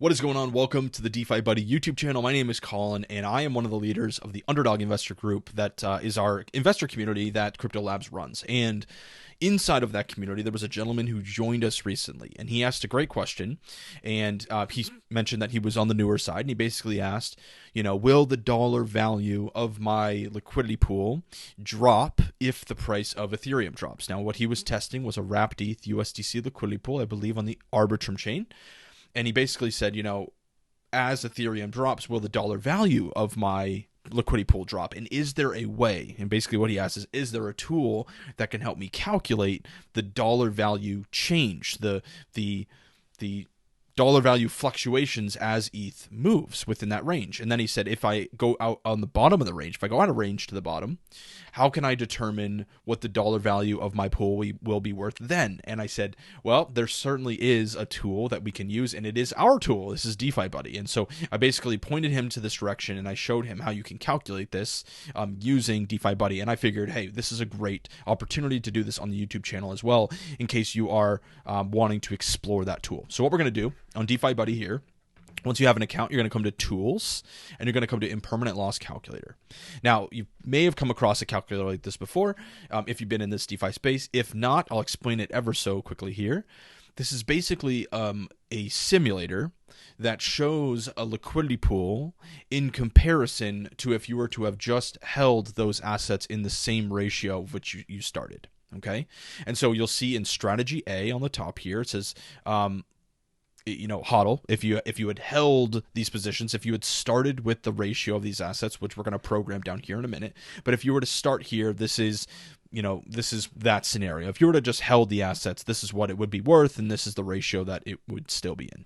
What is going on? Welcome to the DeFi Buddy YouTube channel. My name is Colin, and I am one of the leaders of the Underdog Investor Group that is our investor community that Crypto Labs runs. And inside of that community, there was a gentleman who joined us recently, and he asked a great question. And he mentioned that he was on the newer side, and he basically asked, will the dollar value of my liquidity pool drop if the price of Ethereum drops? Now, what he was testing was a wrapped ETH USDC liquidity pool, I believe, on the Arbitrum chain. And he basically said, as Ethereum drops, will the dollar value of my liquidity pool drop? And is there a way? And basically what he asks is there a tool that can help me calculate the dollar value change, the dollar value fluctuations as ETH moves within that range? And then he said, if I go out on the bottom of the range, if I go out of range to the bottom, how can I determine what the dollar value of my pool will be worth then? And I said, well, there certainly is a tool that we can use, and it is our tool. This is DeFi Buddy. And so I basically pointed him to this direction, and I showed him how you can calculate this using DeFi Buddy. And I figured, hey, this is a great opportunity to do this on the YouTube channel as well, in case you are wanting to explore that tool. So what we're going to do on DeFi Buddy here, once you have an account, you're going to come to Tools, and you're going to come to Impermanent Loss Calculator. Now, you may have come across a calculator like this before if you've been in this DeFi space. If not, I'll explain it ever so quickly here. This is basically a simulator that shows a liquidity pool in comparison to if you were to have just held those assets in the same ratio of which you started. Okay? And so you'll see in strategy A on the top here, it says HODL, if you had held these positions, if you had started with the ratio of these assets, which we're going to program down here in a minute, but if you were to start here, this is that scenario. If you were to just held the assets, this is what it would be worth, and this is the ratio that it would still be in.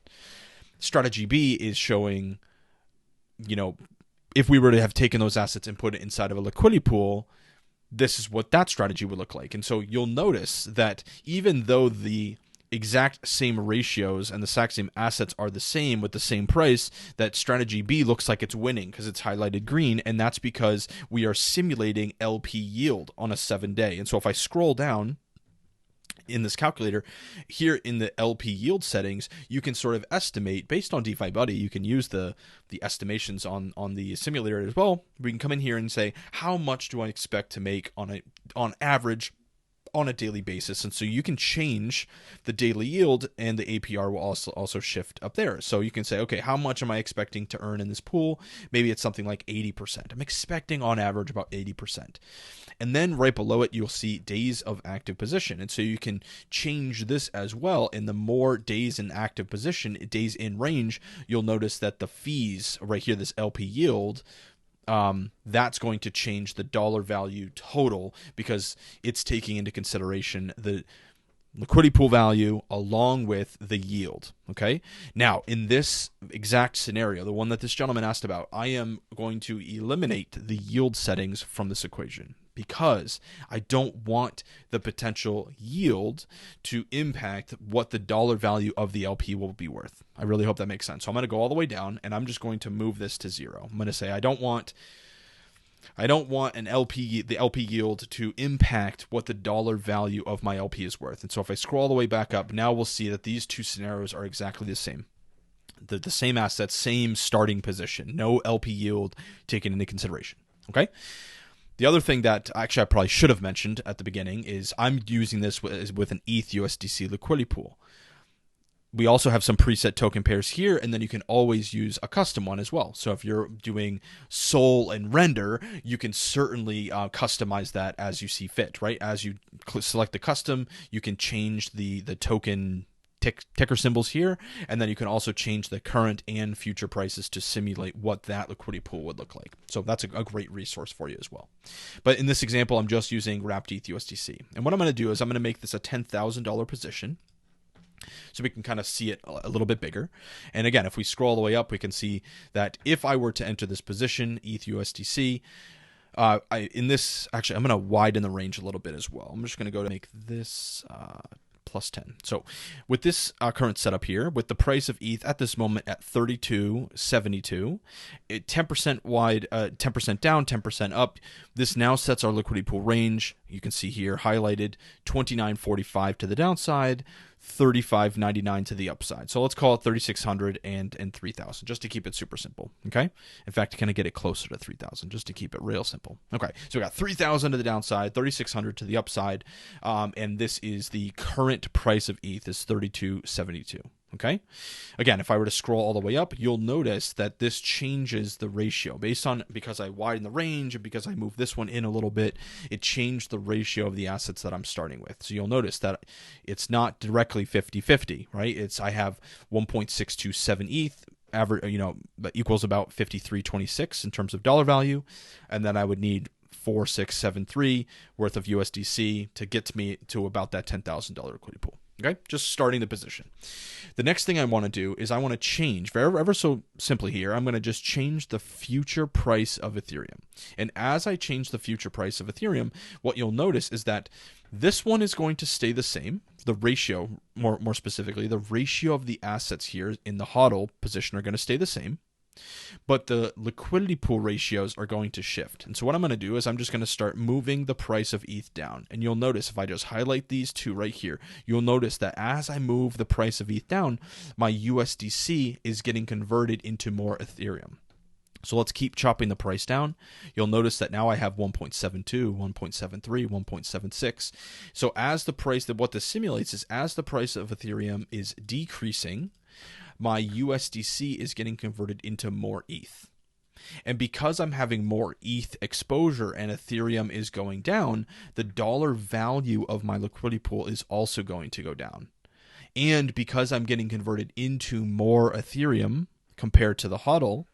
Strategy B is showing, if we were to have taken those assets and put it inside of a liquidity pool, this is what that strategy would look like. And so you'll notice that even though the exact same ratios and the exact same assets are the same with the same price, that strategy B looks like it's winning because it's highlighted green, and that's because we are simulating LP yield on a 7-day. And so if I scroll down in this calculator here in the LP yield settings, you can sort of estimate based on DeFi Buddy. You can use the estimations on the simulator as well. We can come in here and say, how much do I expect to make on average on a daily basis? And so you can change the daily yield, and the APR will also shift up there. So you can say, okay, how much am I expecting to earn in this pool? Maybe it's something like 80%. I'm expecting on average about 80%. And then right below it, you'll see days of active position. And so you can change this as well. And the more days in active position, days in range, you'll notice that the fees right here, this LP yield, that's going to change the dollar value total because it's taking into consideration the liquidity pool value along with the yield. Okay. Now, in this exact scenario, the one that this gentleman asked about, I am going to eliminate the yield settings from this equation because I don't want the potential yield to impact what the dollar value of the LP will be worth. I really hope that makes sense. So I'm going to go all the way down, and I'm just going to move this to 0. I'm going to say I don't want the LP yield to impact what the dollar value of my LP is worth. And so if I scroll all the way back up, now we'll see that these two scenarios are exactly the same. The same assets, same starting position, no LP yield taken into consideration. Okay? The other thing that actually I probably should have mentioned at the beginning is I'm using this with an ETH USDC liquidity pool. We also have some preset token pairs here, and then you can always use a custom one as well. So if you're doing Sol and Render, you can certainly customize that as you see fit, right? As you select the custom, you can change the token ticker symbols here, and then you can also change the current and future prices to simulate what that liquidity pool would look like. So that's a great resource for you as well. But in this example, I'm just using wrapped ETH USDC. And what I'm going to do is I'm going to make this a $10,000 position, so we can kind of see it a little bit bigger. And again, if we scroll all the way up, we can see that if I were to enter this position, ETH USDC, I'm going to widen the range a little bit as well. I'm just going to go to make this plus 10. So with this current setup here, with the price of ETH at this moment at 32.72, 10% wide, 10% down, 10% up, this now sets our liquidity pool range. You can see here highlighted 29.45 to the downside, $35.99 to the upside. So let's call it 3,600 and 3,000 just to keep it super simple. Okay. In fact, kind of get it closer to 3,000 just to keep it real simple. Okay. So we got 3,000 to the downside, 3,600 to the upside. And this is the current price of ETH is 32.72. Okay. Again, if I were to scroll all the way up, you'll notice that this changes the ratio because I widen the range and because I move this one in a little bit, it changed the ratio of the assets that I'm starting with. So you'll notice that it's not directly 50-50, right? I have 1.627 ETH average, that equals about 53.26 in terms of dollar value. And then I would need 4,673 worth of USDC to get me to about that $10,000 liquidity pool. Okay, just starting the position. The next thing I want to do is I want to change, ever so simply here, I'm going to just change the future price of Ethereum. And as I change the future price of Ethereum, what you'll notice is that this one is going to stay the same. The ratio, more specifically, the ratio of the assets here in the HODL position are going to stay the same. But the liquidity pool ratios are going to shift. And so what I'm going to do is I'm just going to start moving the price of ETH down. And you'll notice if I just highlight these two right here, you'll notice that as I move the price of ETH down, my USDC is getting converted into more Ethereum. So let's keep chopping the price down. You'll notice that now I have 1.72, 1.73, 1.76. So as the price, what this simulates is as the price of Ethereum is decreasing, my USDC is getting converted into more ETH. And because I'm having more ETH exposure and Ethereum is going down, the dollar value of my liquidity pool is also going to go down. And because I'm getting converted into more Ethereum compared to the HODL,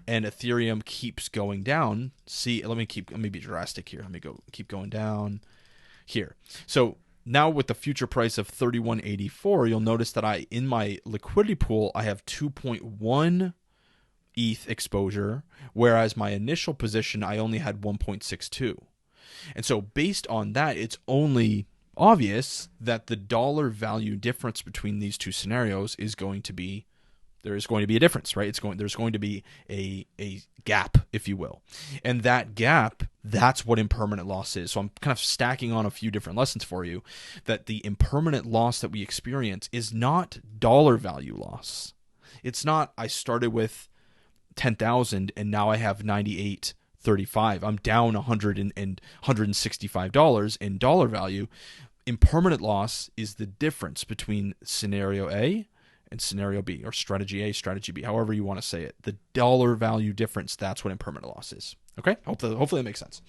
and Ethereum keeps going down, let me be drastic here. Keep going down here. So now with the future price of 31.84, you'll notice that in my liquidity pool, I have 2.1 ETH exposure, whereas my initial position, I only had 1.62. And so based on that, it's only obvious that the dollar value difference between these two scenarios is going to be there's going to be a difference, right? There's going to be a gap, if you will. And that gap, that's what impermanent loss is. So I'm kind of stacking on a few different lessons for you that the impermanent loss that we experience is not dollar value loss. It's not I started with 10,000 and now I have 98.35. I'm down $165 in dollar value. Impermanent loss is the difference between scenario A and scenario B, or strategy A, strategy B, however you want to say it. The dollar value difference, that's what impermanent loss is. Okay? Hopefully that makes sense.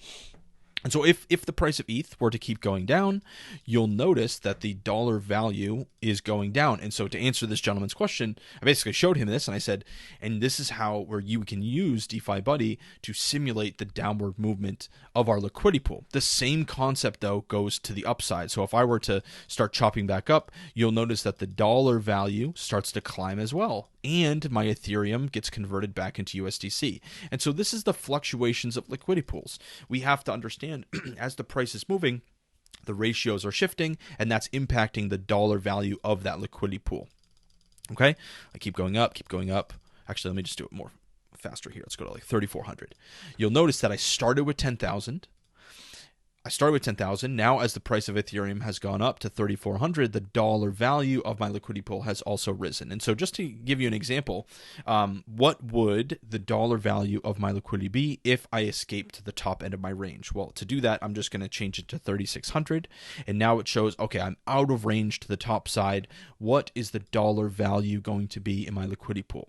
And so if the price of ETH were to keep going down, you'll notice that the dollar value is going down. And so to answer this gentleman's question, I basically showed him this and I said, and this is where you can use DeFi Buddy to simulate the downward movement of our liquidity pool. The same concept though goes to the upside. So if I were to start chopping back up, you'll notice that the dollar value starts to climb as well. And my Ethereum gets converted back into USDC. And so this is the fluctuations of liquidity pools. We have to understand as the price is moving, the ratios are shifting, and that's impacting the dollar value of that liquidity pool. Okay? I keep going up, keep going up. Actually, let me just do it more faster here. Let's go to like 3,400. You'll notice that I started with 10,000. Now, as the price of Ethereum has gone up to 3,400, the dollar value of my liquidity pool has also risen. And so just to give you an example, what would the dollar value of my liquidity be if I escaped to the top end of my range? Well, to do that, I'm just going to change it to 3,600. And now it shows, okay, I'm out of range to the top side. What is the dollar value going to be in my liquidity pool?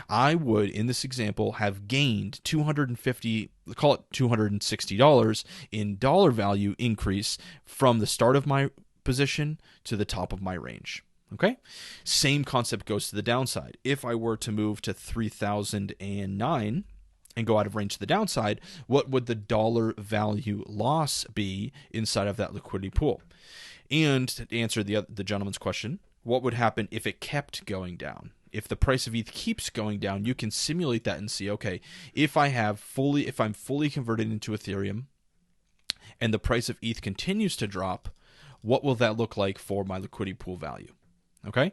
I would, in this example, have gained $260 in dollar value increase from the start of my position to the top of my range. Okay? Same concept goes to the downside. If I were to move to 3,009 and go out of range to the downside, what would the dollar value loss be inside of that liquidity pool? And to answer the gentleman's question, what would happen if it kept going down? If the price of ETH keeps going down, you can simulate that and see, okay, if I'm fully converted into Ethereum and the price of ETH continues to drop, what will that look like for my liquidity pool value? Okay?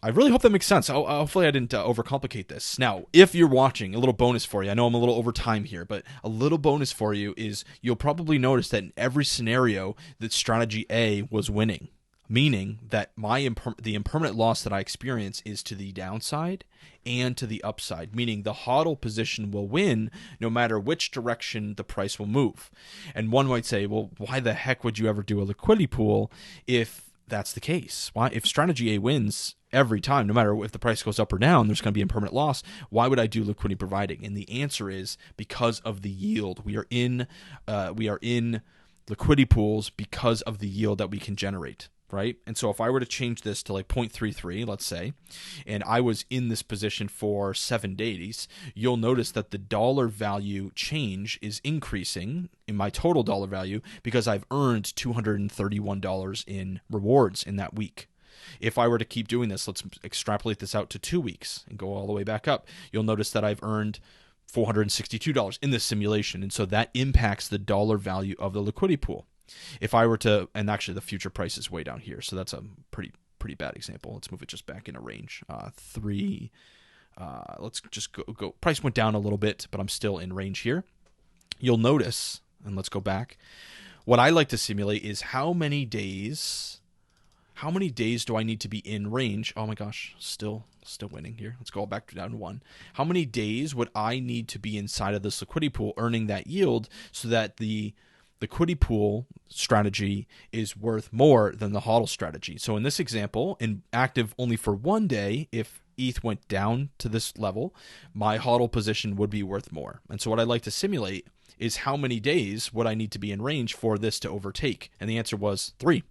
I really hope that makes sense. Hopefully I didn't overcomplicate this. Now, if you're watching, a little bonus for you. I know I'm a little over time here, but a little bonus for you is you'll probably notice that in every scenario that strategy A was winning. meaning that the impermanent loss that I experience is to the downside and to the upside, meaning the hodl position will win no matter which direction the price will move. And one might say, well, why the heck would you ever do a liquidity pool if that's the case? Why, if strategy A wins every time, no matter if the price goes up or down, there's going to be impermanent loss, why would I do liquidity providing? And the answer is because of the yield. We are in liquidity pools because of the yield that we can generate. Right? And so if I were to change this to like 0.33, let's say, and I was in this position for 7 days, you'll notice that the dollar value change is increasing in my total dollar value because I've earned $231 in rewards in that week. If I were to keep doing this, let's extrapolate this out to 2 weeks and go all the way back up. You'll notice that I've earned $462 in this simulation. And so that impacts the dollar value of the liquidity pool. If I were to, and actually the future price is way down here, so that's a pretty bad example. Let's move it just back in a range. Let's just go. Price went down a little bit, but I'm still in range here. You'll notice, and let's go back. What I like to simulate is how many days do I need to be in range? Oh my gosh, still winning here. Let's go all back down to 1. How many days would I need to be inside of this liquidity pool earning that yield so that the liquidity pool strategy is worth more than the hodl strategy? So in this example, in active only for 1 day, if ETH went down to this level, my hodl position would be worth more. And so what I'd like to simulate is how many days would I need to be in range for this to overtake? And the answer was 3.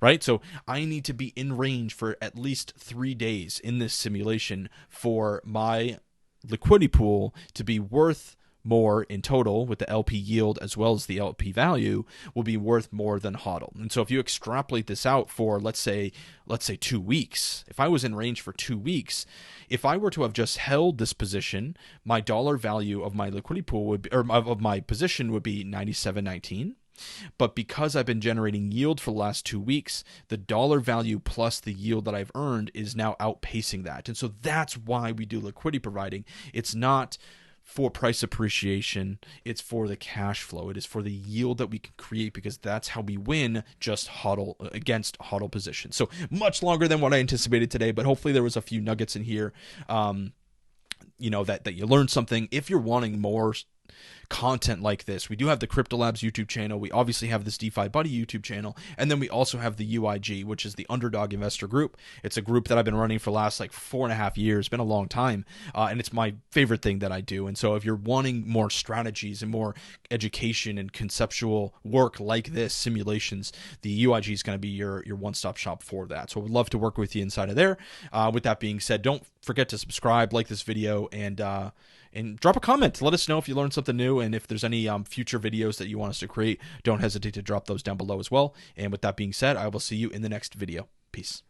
Right? So I need to be in range for at least 3 days in this simulation for my liquidity pool to be worth more in total, with the LP yield as well as the LP value will be worth more than hodl. And so if you extrapolate this out for let's say 2 weeks, if I was in range for 2 weeks, if I were to have just held this position, my dollar value of my liquidity pool would be, or of my position would be 97.19. But because I've been generating yield for the last 2 weeks, the dollar value plus the yield that I've earned is now outpacing that. And so that's why we do liquidity providing. It's not for price appreciation, it's for the cash flow. It is for the yield that we can create, because that's how we win just hodl against hodl positions. So much longer than what I anticipated today, but hopefully there was a few nuggets in here, that you learned something. If you're wanting more content like this, we do have the Crypto Labs YouTube channel. We obviously have this DeFi Buddy YouTube channel, and then we also have the UIG, which is the Underdog Investor Group. It's a group that I've been running for the last 4.5 years. It's been a long time, and it's my favorite thing that I do. And so if you're wanting more strategies and more education and conceptual work like this, simulations, the UIG is going to be your one-stop shop for that. So I would love to work with you inside of there. With that being said, don't forget to subscribe, like this video, and drop a comment. Let us know if you learned something new, and if there's any future videos that you want us to create, don't hesitate to drop those down below as well. And with that being said, I will see you in the next video. Peace.